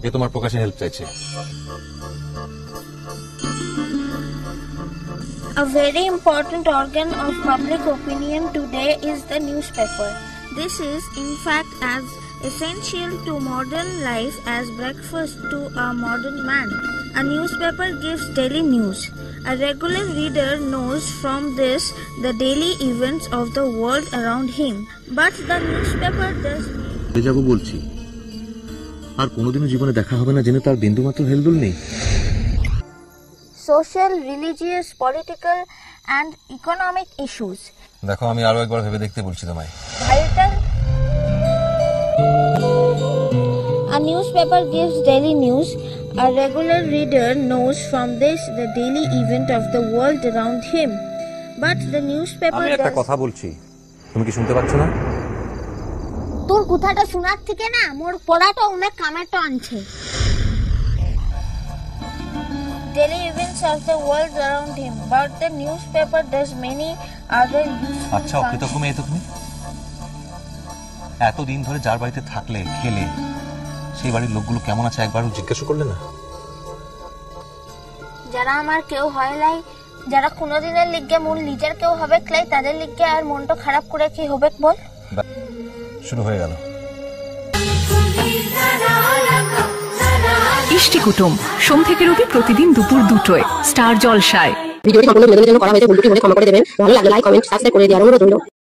এ তোমার প্রকাশে হেল্প চাইছে। A very important organ of public opinion today is the newspaper. This is, in fact, as essential to modern life as breakfast to a modern man. A newspaper gives daily news. A regular reader knows from this the daily events of the world around him. But the newspaper does যাব বলছি, আর কোনোদিনও জীবনে দেখা হবে না জেনে তার বিন্দুমাত্র হেলদোল নেই। social, religious, political and economic issues. দেখো, আমি আরো একবার ভেবে দেখতে বলছি তোমায়। Vital. A newspaper gives daily news. A regular reader knows from this the daily event of the world around him. But the newspaper আমি একটা কথা বলছি, তুমি কি শুনতে পাচ্ছ না? তোর কথাটা শোনার থেকে না মোর পড়াটা অনেক কামেটা আনছে। Daily events of the world around him, but the newspaper does many other useful আচ্ছা, অকৃতজ্ঞ মেয়ে তো তুমি। এতদিন ধরে যার বাড়িতে থাকলে, খেলে, সেই বাড়ির লোকগুলো কেমন আছে একবারও জিজ্ঞাসা করলে না? যারা আমার কেউ হয় নাই, যারা কোনোদিনের লিগে মন নিজের কেউ হবে ক্লাই, তাদের লিগে আর মনটা খারাপ করে কি হবে বল? শুরু হয়ে গেল। ইষ্টি কুটুম সোম থেকে রবি প্রতিদিন দুপুর 2টায় স্টার জলসায়। ভিডিওটি সম্পূর্ণ বিনোদনের জন্য করা হয়েছে, ভুল ত্রুটি হলে ক্ষমা করে দেবেন। ভালো লাগলে লাইক, কমেন্ট, সাবস্ক্রাইব করে দেওয়ার অনুরোধ রইল।